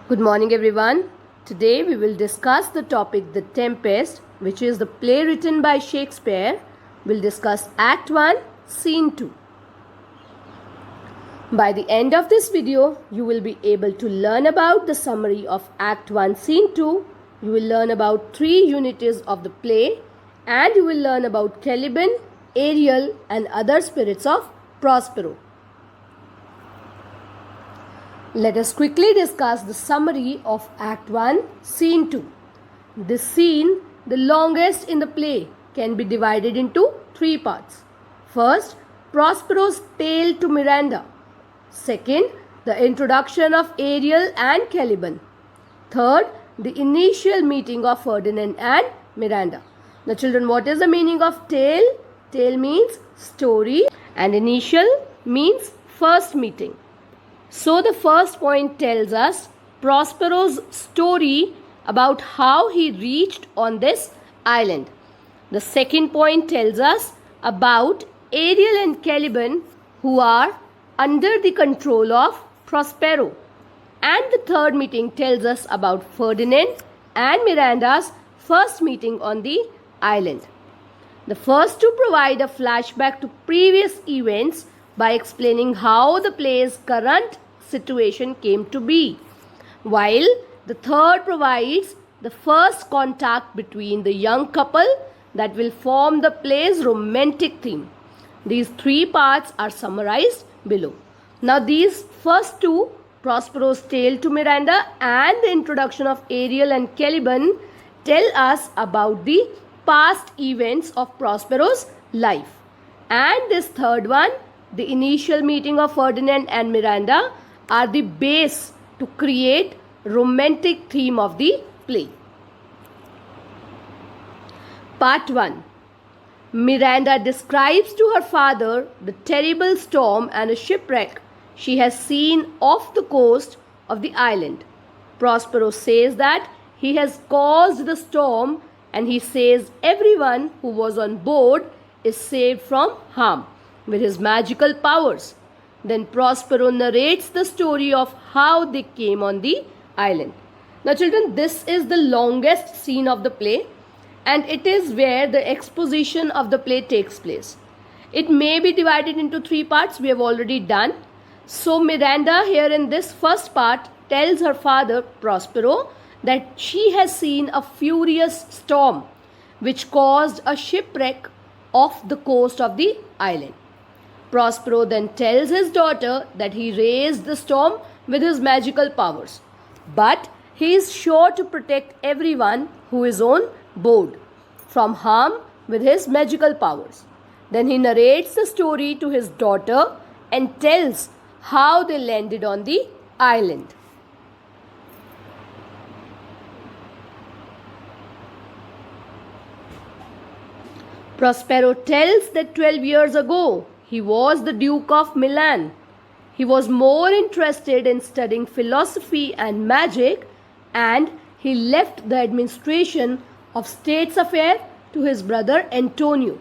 Good morning, everyone. Today we will discuss the topic The Tempest, which is the play written by Shakespeare. We'll discuss Act 1, Scene 2. By the end of this video, you will be able to learn about the summary of Act 1, Scene 2. You will learn about 3 unities of the play, and you will learn about Caliban, Ariel, and other spirits of Prospero. Let us quickly discuss the summary of Act 1, Scene 2. This scene, the longest in the play, can be divided into 3 parts. First, Prospero's tale to Miranda. Second, the introduction of Ariel and Caliban. Third, the initial meeting of Ferdinand and Miranda. Now children, what is the meaning of tale? Tale means story and initial means first meeting. So the first point tells us Prospero's story about how he reached on this island. The second point tells us about Ariel and Caliban who are under the control of Prospero. And the third meeting tells us about Ferdinand and Miranda's first meeting on the island. The first two provide a flashback to previous events by explaining how the play's current situation came to be, while the third provides the first contact between the young couple that will form the play's romantic theme. These 3 parts are summarized below. Now these first two, Prospero's tale to Miranda and the introduction of Ariel and Caliban, tell us about the past events of Prospero's life. And this third one, the initial meeting of Ferdinand and Miranda, are the base to create romantic theme of the play. Part 1. Miranda describes to her father the terrible storm and a shipwreck she has seen off the coast of the island. Prospero says that he has caused the storm, and he says everyone who was on board is saved from harm with his magical powers. Then Prospero narrates the story of how they came on the island. Now children, this is the longest scene of the play, and it is where the exposition of the play takes place. It may be divided into 3 parts, we have already done. So Miranda here in this first part tells her father Prospero that she has seen a furious storm which caused a shipwreck off the coast of the island. Prospero then tells his daughter that he raised the storm with his magical powers, but he is sure to protect everyone who is on board from harm with his magical powers. Then he narrates the story to his daughter and tells how they landed on the island. Prospero tells that 12 years ago he was the Duke of Milan. He was more interested in studying philosophy and magic, and he left the administration of state's affairs to his brother Antonio.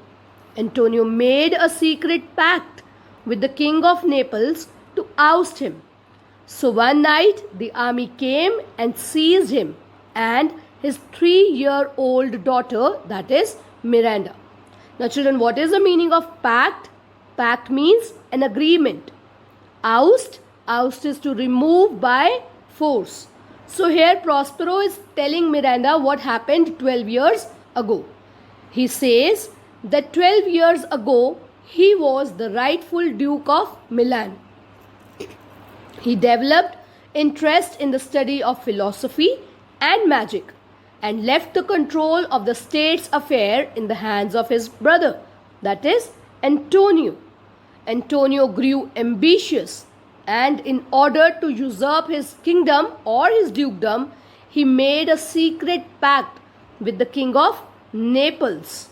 Antonio made a secret pact with the king of Naples to oust him. So one night the army came and seized him and his 3-year-old daughter, that is Miranda. Now children, what is the meaning of pact? Pact means an agreement. Oust is to remove by force. So here Prospero is telling Miranda what happened 12 years ago. He says that 12 years ago he was the rightful Duke of Milan. He developed interest in the study of philosophy and magic and left the control of the state's affair in the hands of his brother, that is Antonio. Antonio grew ambitious, and in order to usurp his kingdom or his dukedom, he made a secret pact with the king of Naples.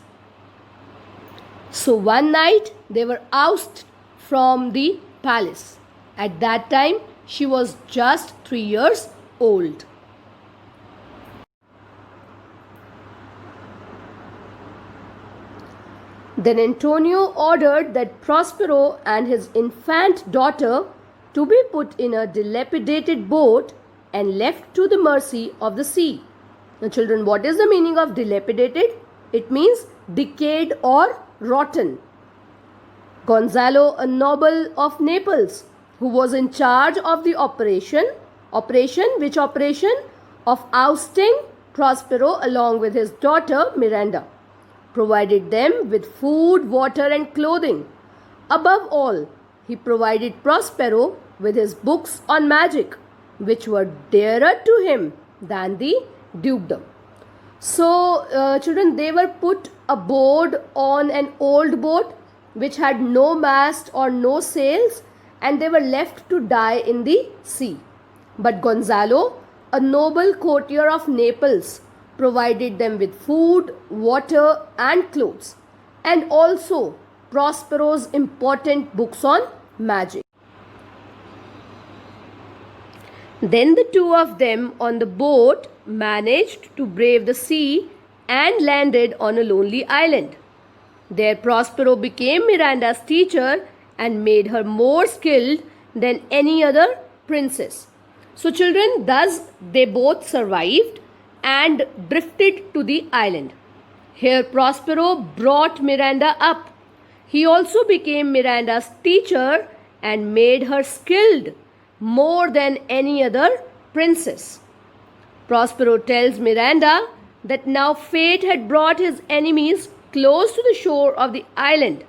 So one night they were ousted from the palace. At that time she was just 3 years old. Then Antonio ordered that Prospero and his infant daughter to be put in a dilapidated boat and left to the mercy of the sea. Now children, what is the meaning of dilapidated? It means decayed or rotten. Gonzalo, a noble of Naples, who was in charge of the operation of ousting Prospero along with his daughter Miranda, provided them with food, water and clothing. Above all, he provided Prospero with his books on magic, which were dearer to him than the dukedom. So, children, they were put aboard on an old boat which had no mast or no sails, and they were left to die in the sea. But Gonzalo, a noble courtier of Naples, provided them with food, water and clothes, and also Prospero's important books on magic. Then the two of them on the boat managed to brave the sea and landed on a lonely island. There Prospero became Miranda's teacher and made her more skilled than any other princess. So children, thus they both survived and drifted to the island. Here Prospero brought Miranda up. He also became Miranda's teacher and made her skilled more than any other princess. Prospero tells Miranda that now fate had brought his enemies close to the shore of the island.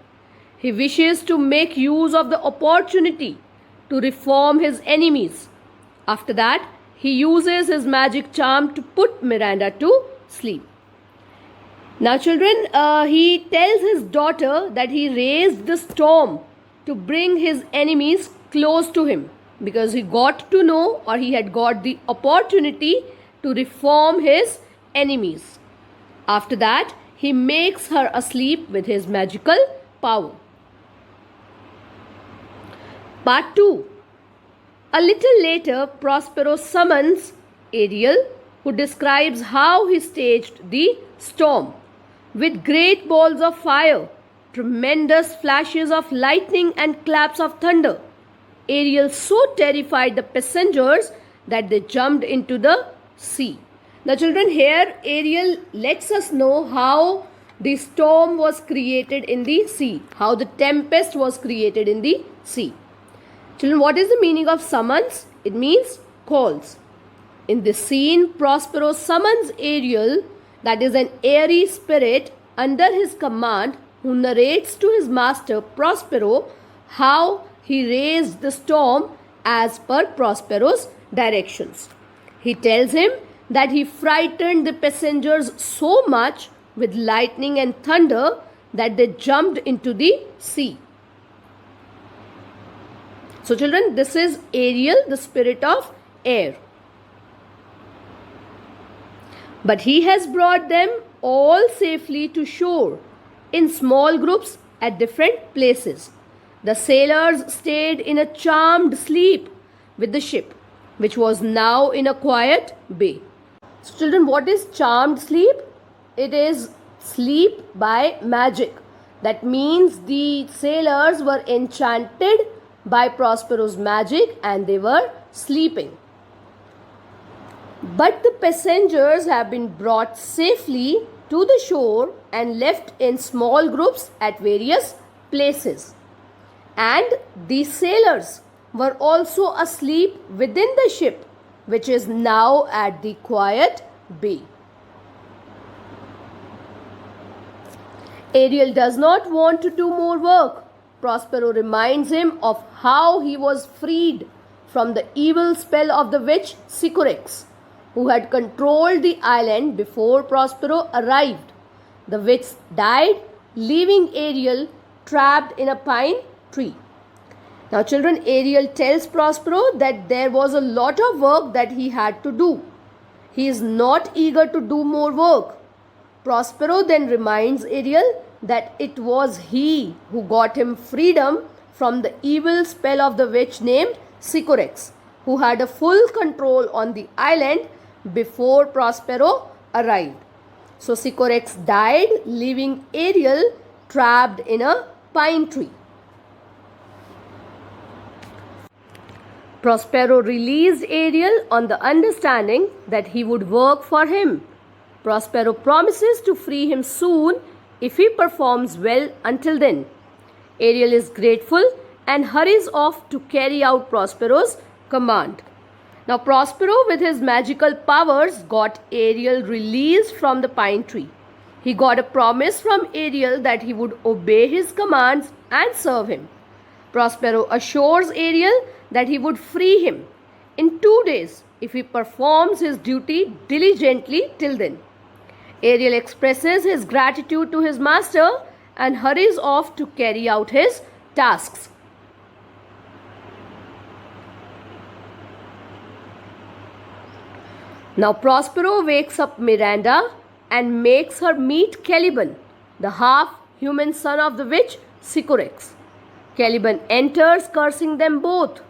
He wishes to make use of the opportunity to reform his enemies. After that, he uses his magic charm to put Miranda to sleep. Now children, he tells his daughter that he raised the storm to bring his enemies close to him, because he got to know, or he had got the opportunity to reform his enemies. After that, he makes her asleep with his magical power. Part 2. A little later, Prospero summons Ariel, who describes how he staged the storm. With great balls of fire, tremendous flashes of lightning and claps of thunder, Ariel so terrified the passengers that they jumped into the sea. Now children, here Ariel lets us know how the storm was created in the sea, how the tempest was created in the sea. Children, what is the meaning of summons? It means calls. In this scene, Prospero summons Ariel, that is an airy spirit under his command, who narrates to his master Prospero how he raised the storm as per Prospero's directions. He tells him that he frightened the passengers so much with lightning and thunder that they jumped into the sea. So children, this is Ariel, the spirit of air. But he has brought them all safely to shore in small groups at different places. The sailors stayed in a charmed sleep with the ship, which was now in a quiet bay. So children, what is charmed sleep? It is sleep by magic. That means the sailors were enchanted by Prospero's magic and they were sleeping. But the passengers have been brought safely to the shore and left in small groups at various places. And the sailors were also asleep within the ship, which is now at the quiet bay. Ariel does not want to do more work. Prospero reminds him of how he was freed from the evil spell of the witch Sycorax, who had controlled the island before Prospero arrived. The witch died, leaving Ariel trapped in a pine tree. Now children, Ariel tells Prospero that there was a lot of work that he had to do. He is not eager to do more work. Prospero then reminds Ariel that it was he who got him freedom from the evil spell of the witch named Sycorax, who had a full control on the island before Prospero arrived. So Sycorax died, leaving Ariel trapped in a pine tree. Prospero released Ariel on the understanding that he would work for him. Prospero promises to free him soon if he performs well until then. Ariel is grateful and hurries off to carry out Prospero's command. Now Prospero, with his magical powers, got Ariel released from the pine tree. He got a promise from Ariel that he would obey his commands and serve him. Prospero assures Ariel that he would free him in 2 days if he performs his duty diligently till then. Ariel expresses his gratitude to his master and hurries off to carry out his tasks. Now Prospero wakes up Miranda and makes her meet Caliban, the half-human son of the witch Sycorax. Caliban enters, cursing them both.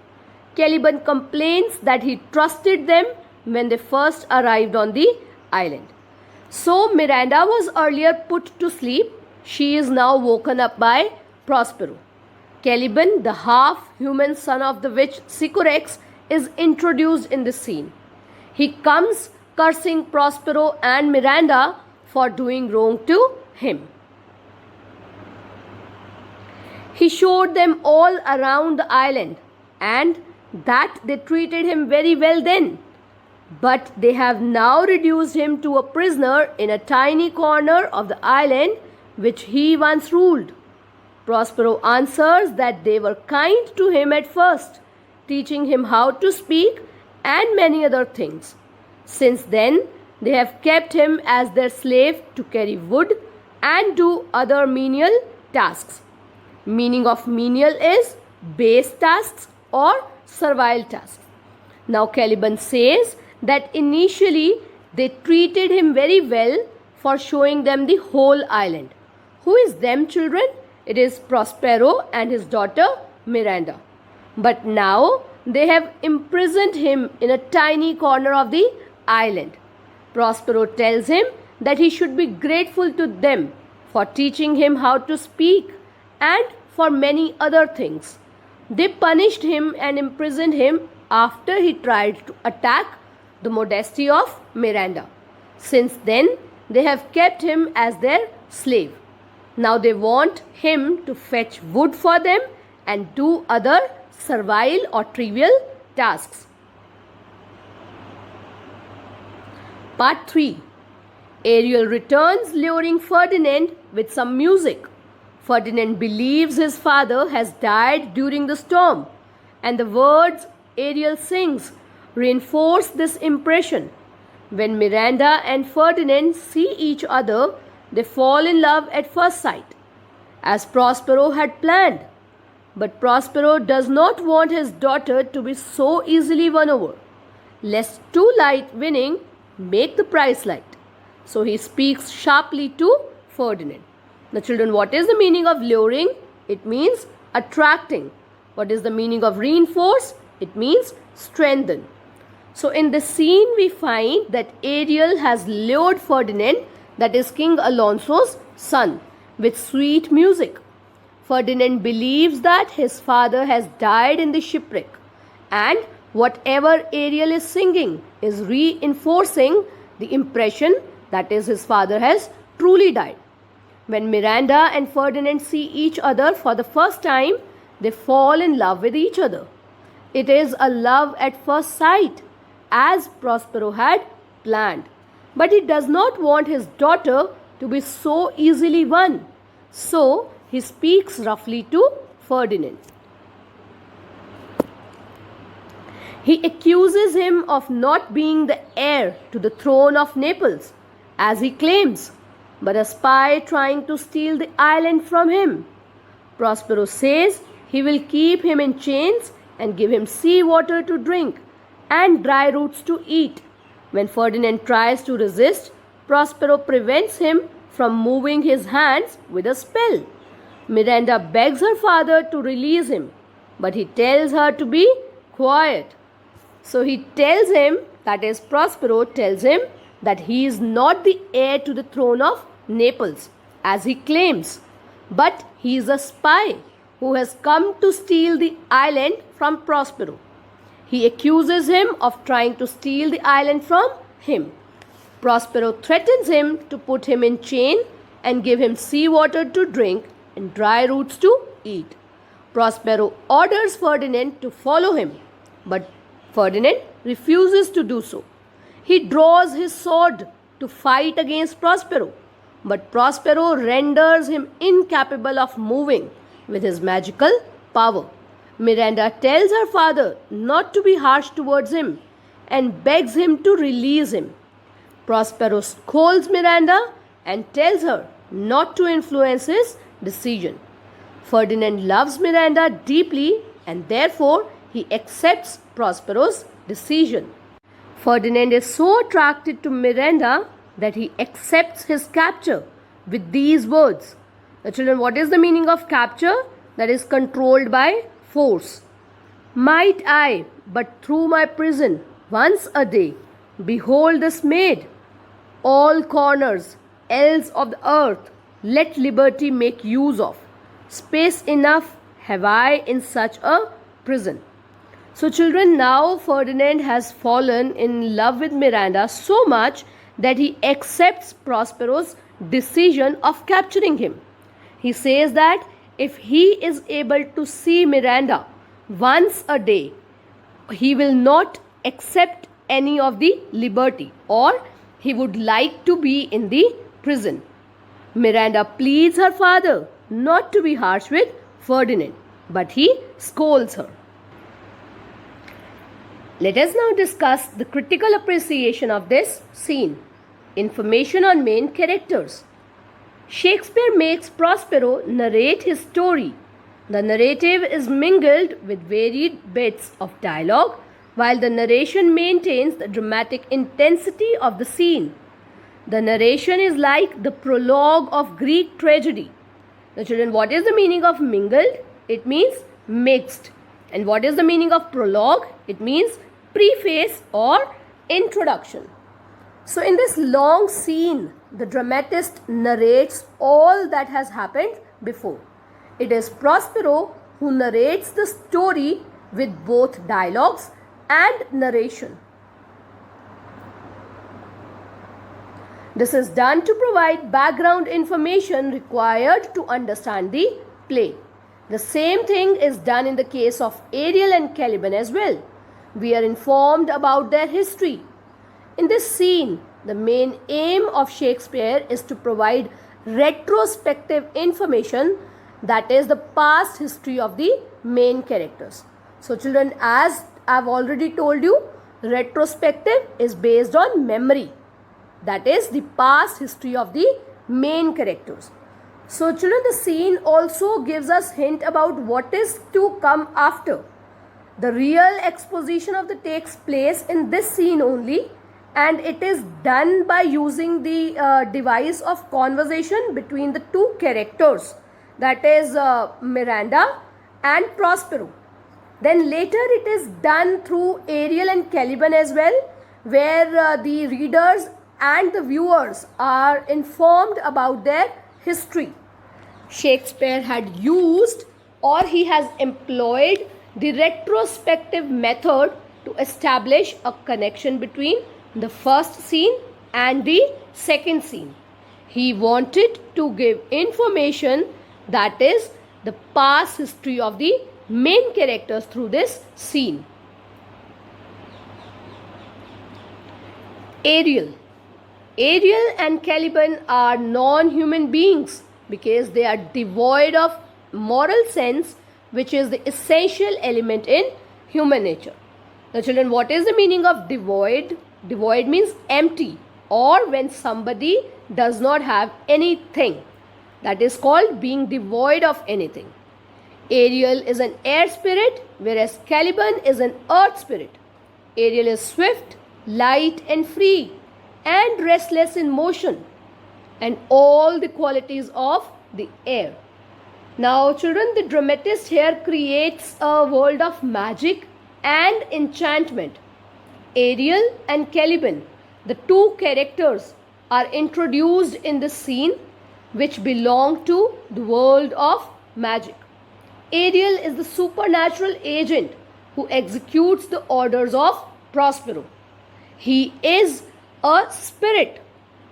Caliban complains that he trusted them when they first arrived on the island. So Miranda was earlier put to sleep. She is now woken up by Prospero. Caliban, the half-human son of the witch Sycorax, is introduced in this scene. He comes cursing Prospero and Miranda for doing wrong to him. He showed them all around the island and that they treated him very well then. But they have now reduced him to a prisoner in a tiny corner of the island which he once ruled. Prospero answers that they were kind to him at first, teaching him how to speak and many other things. Since then, they have kept him as their slave to carry wood and do other menial tasks. Meaning of menial is base tasks or servile tasks. Now Caliban says that initially they treated him very well for showing them the whole island. Who is them, children? It is Prospero and his daughter Miranda. But now they have imprisoned him in a tiny corner of the island. Prospero tells him that he should be grateful to them for teaching him how to speak and for many other things. They punished him and imprisoned him after he tried to attack the modesty of Miranda. Since then, they have kept him as their slave. Now they want him to fetch wood for them and do other servile or trivial tasks. Part 3. Ariel returns luring Ferdinand with some music. Ferdinand believes his father has died during the storm, and the words Ariel sings reinforce this impression. When Miranda and Ferdinand see each other, they fall in love at first sight, as Prospero had planned. But Prospero does not want his daughter to be so easily won over, lest too light winning make the price light. So he speaks sharply to Ferdinand. Now children, what is the meaning of luring? It means attracting. What is the meaning of reinforce? It means strengthen. So in this scene we find that Ariel has lured Ferdinand, that is King Alonso's son, with sweet music. Ferdinand believes that his father has died in the shipwreck, and whatever Ariel is singing is reinforcing the impression that is his father has truly died. When Miranda and Ferdinand see each other for the first time, they fall in love with each other. It is a love at first sight, as Prospero had planned. But he does not want his daughter to be so easily won. So he speaks roughly to Ferdinand. He accuses him of not being the heir to the throne of Naples, as he claims, but a spy trying to steal the island from him. Prospero says he will keep him in chains and give him sea water to drink and dry roots to eat. When Ferdinand tries to resist, Prospero prevents him from moving his hands with a spell. Miranda begs her father to release him, but he tells her to be quiet. So he tells him, that is Prospero tells him, that he is not the heir to the throne of Naples, as he claims, but he is a spy who has come to steal the island from Prospero. He accuses him of trying to steal the island from him. Prospero threatens him to put him in chain and give him seawater to drink and dry roots to eat. Prospero orders Ferdinand to follow him, but Ferdinand refuses to do so. He draws his sword to fight against Prospero, but Prospero renders him incapable of moving with his magical power. Miranda tells her father not to be harsh towards him and begs him to release him. Prospero scolds Miranda and tells her not to influence his decision. Ferdinand loves Miranda deeply and therefore he accepts Prospero's decision. Ferdinand is so attracted to Miranda that he accepts his capture with these words. The children, what is the meaning of capture? That is controlled by force. Might I, but through my prison, once a day, behold this maid. All corners, else of the earth, let liberty make use of. Space enough have I in such a prison. So children, now Ferdinand has fallen in love with Miranda so much that he accepts Prospero's decision of capturing him. He says that if he is able to see Miranda once a day, he will not accept any of the liberty, or he would like to be in the prison. Miranda pleads her father not to be harsh with Ferdinand, but he scolds her. Let us now discuss the critical appreciation of this scene. Information on main characters. Shakespeare makes Prospero narrate his story. The narrative is mingled with varied bits of dialogue, while the narration maintains the dramatic intensity of the scene. The narration is like the prologue of Greek tragedy. Now children, what is the meaning of mingled? It means mixed. And what is the meaning of prologue? It means preface or introduction. So in this long scene, the dramatist narrates all that has happened before. It is Prospero who narrates the story with both dialogues and narration. This is done to provide background information required to understand the play. The same thing is done in the case of Ariel and Caliban as well. We are informed about their history. In this scene, the main aim of Shakespeare is to provide retrospective information, that is the past history of the main characters. So children, as I've already told you, retrospective is based on memory. That is the past history of the main characters. So children, the scene also gives us hint about what is to come after. The real exposition of the takes place in this scene only, and it is done by using the device of conversation between the two characters, that is Miranda and Prospero. Then later it is done through Ariel and Caliban as well, where the readers and the viewers are informed about their history. Shakespeare had used, or he has employed, the retrospective method to establish a connection between the first scene and the second scene. He wanted to give information, that is the past history of the main characters, through this scene. Ariel and Caliban are non-human beings because they are devoid of moral sense, which is the essential element in human nature. Now children, what is the meaning of devoid? Devoid means empty, or when somebody does not have anything. That is called being devoid of anything. Ariel is an air spirit, whereas Caliban is an earth spirit. Ariel is swift, light and free, and restless in motion, and all the qualities of the air. Now children, the dramatist here creates a world of magic and enchantment. Ariel and Caliban, the two characters, are introduced in the scene which belong to the world of magic. Ariel is the supernatural agent who executes the orders of Prospero. He is a spirit.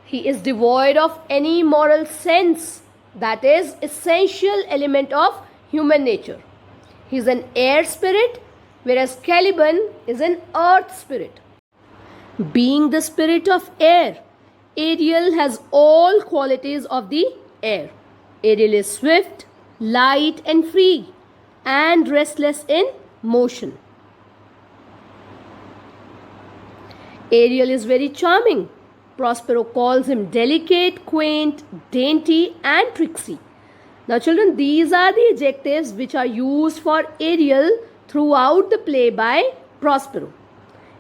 He is devoid of any moral sense, that is essential element of human nature. He is an air spirit, whereas Caliban is an earth spirit. Being the spirit of air, Ariel has all qualities of the air. Ariel is swift, light and free, and restless in motion. Ariel is very charming. Prospero calls him delicate, quaint, dainty and tricksy. Now children, these are the adjectives which are used for Ariel throughout the play by Prospero.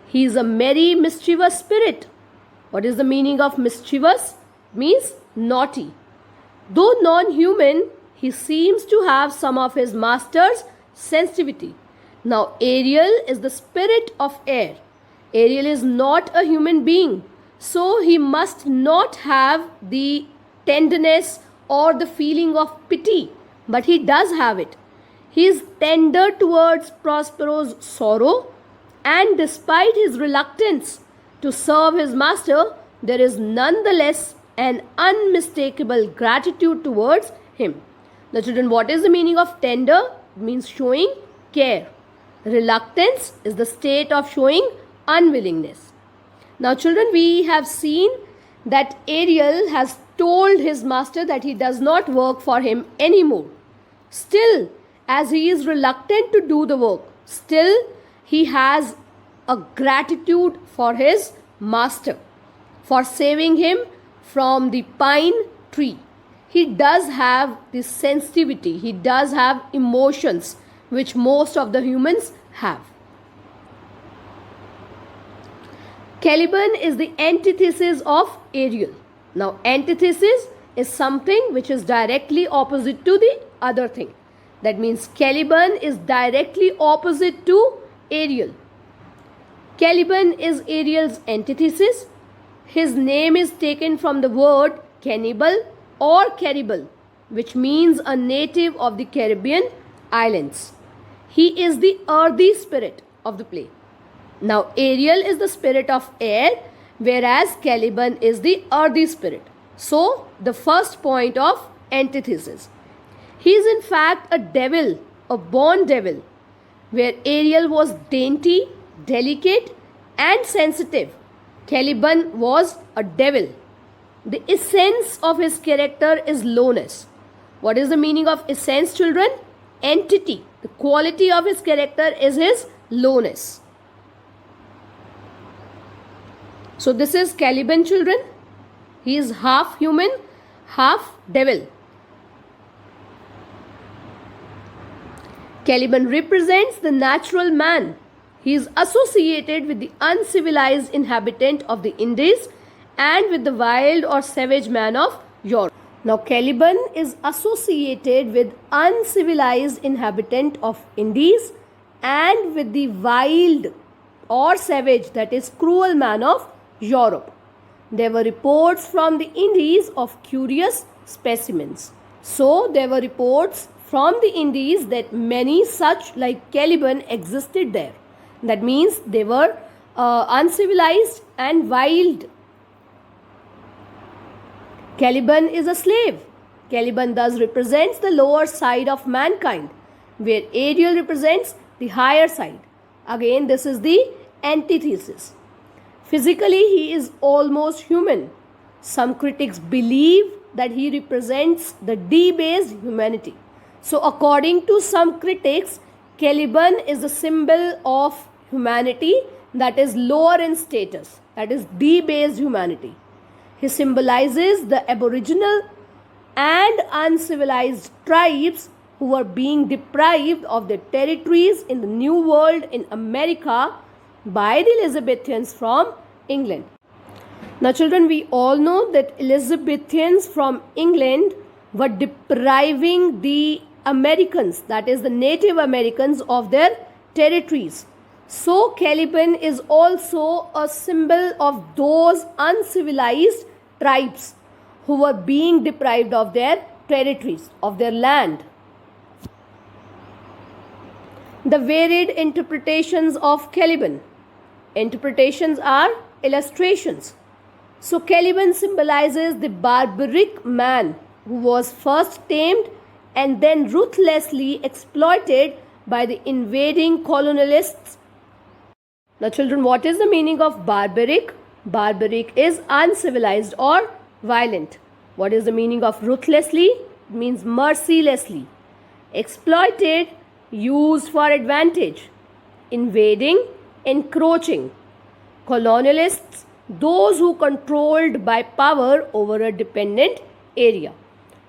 He is a merry, mischievous spirit. What is the meaning of mischievous? Means naughty. Though non-human, he seems to have some of his master's sensitivity. Now Ariel is the spirit of air. Ariel is not a human being, so he must not have the tenderness or the feeling of pity, but he does have it. He is tender towards Prospero's sorrow, and despite his reluctance to serve his master, there is nonetheless an unmistakable gratitude towards him. Now children, what is the meaning of tender? It means showing care. Reluctance is the state of showing unwillingness. Now children, we have seen that Ariel has told his master that he does not work for him anymore. Still, as he is reluctant to do the work, still he has a gratitude for his master for saving him from the pine tree. He does have this sensitivity, he does have emotions which most of the humans have. Caliban is the antithesis of Ariel. Now, antithesis is something which is directly opposite to the other thing. That means Caliban is directly opposite to Ariel. Caliban is Ariel's antithesis. His name is taken from the word cannibal or caribal, which means a native of the Caribbean islands. He is the earthy spirit of the play. Now, Ariel is the spirit of air, whereas Caliban is the earthy spirit. So, the first point of antithesis. He is in fact a devil, a born devil, where Ariel was dainty, delicate and sensitive. Caliban was a devil. The essence of his character is lowness. What is the meaning of essence, children? Entity. The quality of his character is his lowness. So this is Caliban, children. He is half human, half devil. Caliban represents the natural man. He is associated with the uncivilized inhabitant of the Indies and with the wild or savage man of Europe. Now Caliban is associated with uncivilized inhabitant of Indies and with the wild or savage, that is cruel man of Europe. There were reports from the Indies of curious specimens. So there were reports from the Indies that many such like Caliban existed there. That means they were uncivilized and wild. Caliban is a slave. Caliban thus represents the lower side of mankind, where Ariel represents the higher side. Again, this is the antithesis. Physically, he is almost human. Some critics believe that he represents the debased humanity. So, according to some critics, Caliban is the symbol of humanity that is lower in status, that is debased humanity. He symbolizes the aboriginal and uncivilized tribes who were being deprived of their territories in the New World in America by the Elizabethans from England. Now children, we all know that Elizabethans from England were depriving the Americans, that is the Native Americans, of their territories. So Caliban is also a symbol of those uncivilized tribes who were being deprived of their territories, of their land. The varied interpretations of Caliban. Interpretations are illustrations. So Caliban symbolizes the barbaric man who was first tamed and then ruthlessly exploited by the invading colonialists. Now children, what is the meaning of barbaric? Barbaric is uncivilized or violent. What is the meaning of ruthlessly? It means mercilessly. Exploited, used for advantage. Invading, encroaching. Colonialists, those who controlled by power over a dependent area.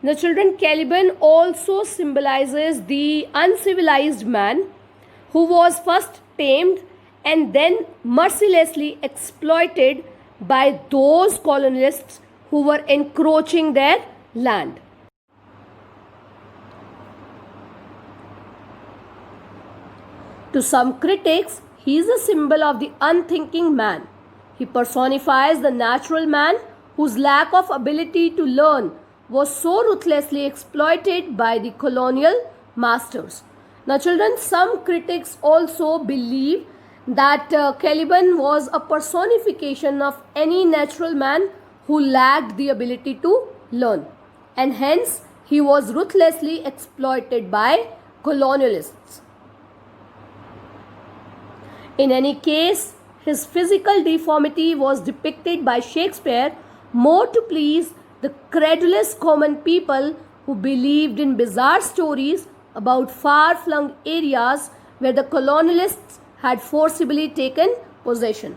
Now children, Caliban also symbolizes the uncivilized man who was first tamed and then mercilessly exploited by those colonialists who were encroaching their land. To some critics, he is a symbol of the unthinking man. He personifies the natural man whose lack of ability to learn was so ruthlessly exploited by the colonial masters. Now children, some critics also believe that Caliban was a personification of any natural man who lacked the ability to learn, and hence he was ruthlessly exploited by colonialists. In any case, his physical deformity was depicted by Shakespeare more to please the credulous common people who believed in bizarre stories about far-flung areas where the colonialists had forcibly taken possession.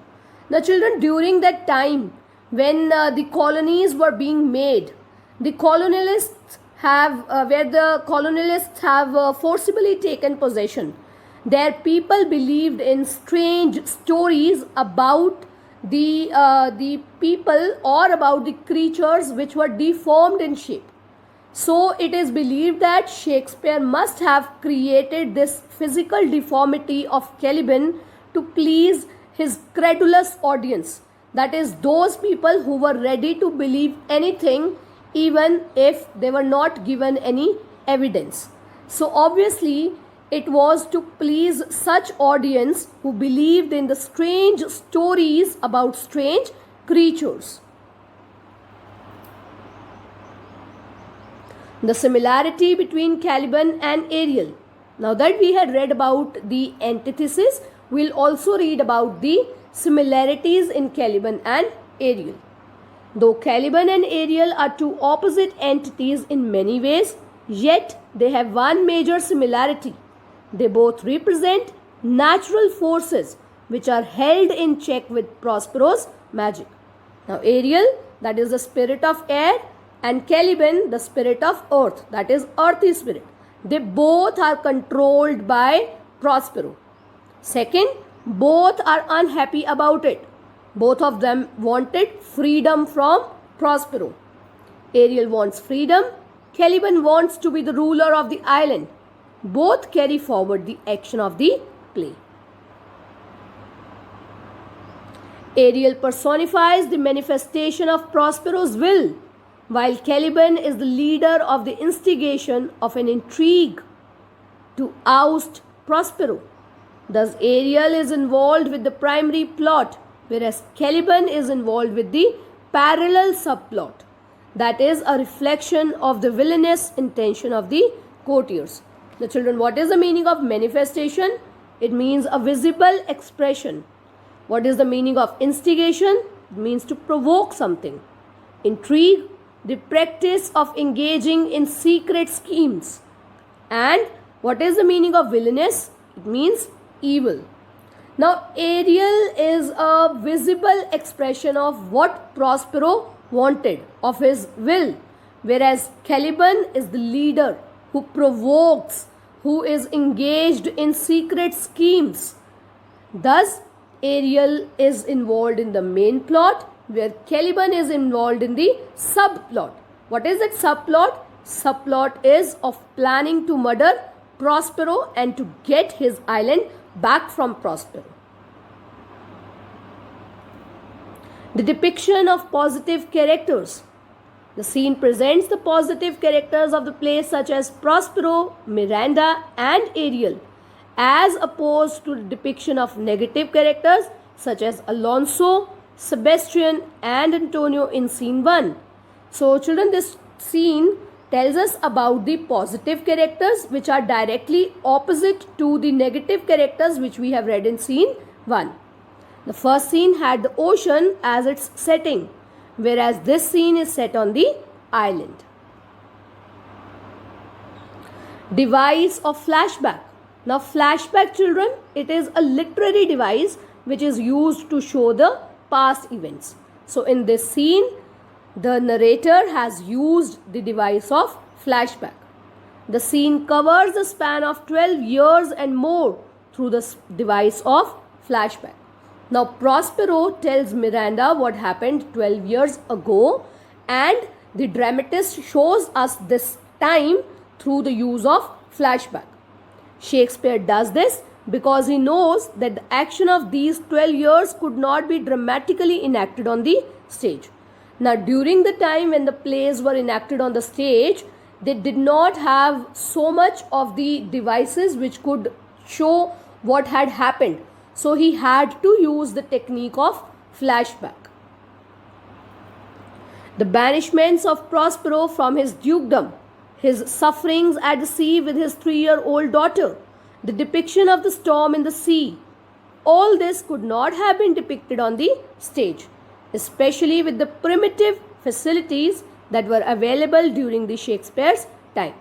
Now children, during that time when the colonies were being made, the colonialists have forcibly taken possession. Their people believed in strange stories about the people or about the creatures which were deformed in shape. So it is believed that Shakespeare must have created this physical deformity of Caliban to please his credulous audience. That is, those people who were ready to believe anything even if they were not given any evidence. So obviously it was to please such audience who believed in the strange stories about strange creatures. The similarity between Caliban and Ariel. Now that we had read about the antithesis, we'll also read about the similarities in Caliban and Ariel. Though Caliban and Ariel are two opposite entities in many ways, yet they have one major similarity. They both represent natural forces which are held in check with Prospero's magic. Now Ariel, that is the spirit of air, and Caliban, the spirit of earth, that is earthy spirit. They both are controlled by Prospero. Second, both are unhappy about it. Both of them wanted freedom from Prospero. Ariel wants freedom. Caliban wants to be the ruler of the island. Both carry forward the action of the play. Ariel personifies the manifestation of Prospero's will, while Caliban is the leader of the instigation of an intrigue to oust Prospero. Thus, Ariel is involved with the primary plot, whereas Caliban is involved with the parallel subplot, that is a reflection of the villainous intention of the courtiers. The children, what is the meaning of manifestation? It means a visible expression. What is the meaning of instigation? It means to provoke something. Intrigue, the practice of engaging in secret schemes. And what is the meaning of villainous? It means evil. Now, Ariel is a visible expression of what Prospero wanted, of his will, whereas Caliban is the leader who provokes, who is engaged in secret schemes. Thus, Ariel is involved in the main plot, where Caliban is involved in the subplot. What is that subplot? Subplot is of planning to murder Prospero and to get his island back from Prospero. The depiction of positive characters. The scene presents the positive characters of the play such as Prospero, Miranda and Ariel, as opposed to the depiction of negative characters such as Alonso, Sebastian, and Antonio in scene 1. So, children, this scene tells us about the positive characters which are directly opposite to the negative characters which we have read in scene 1. The first scene had the ocean as its setting, whereas this scene is set on the island. Device of flashback. Now, flashback, children, it is a literary device which is used to show the past events. So, in this scene, the narrator has used the device of flashback. The scene covers the span of 12 years and more through the device of flashback. Now, Prospero tells Miranda what happened 12 years ago, and the dramatist shows us this time through the use of flashback. Shakespeare does this because he knows that the action of these 12 years could not be dramatically enacted on the stage. Now, during the time when the plays were enacted on the stage, they did not have so much of the devices which could show what had happened. So, he had to use the technique of flashback. The banishments of Prospero from his dukedom, his sufferings at the sea with his 3-year-old daughter, the depiction of the storm in the sea, all this could not have been depicted on the stage, especially with the primitive facilities that were available during the Shakespeare's time.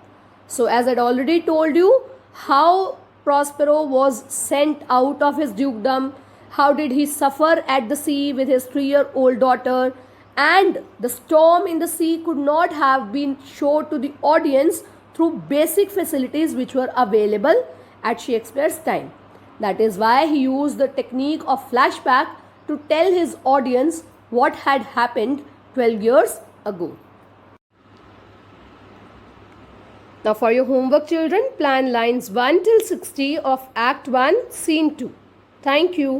So, as I had already told you, how Prospero was sent out of his dukedom, how did he suffer at the sea with his 3-year-old daughter, and the storm in the sea could not have been shown to the audience through basic facilities which were available at Shakespeare's time. That is why he used the technique of flashback to tell his audience what had happened 12 years ago. Now, for your homework, children, plan lines 1 till 60 of Act 1, Scene 2. Thank you.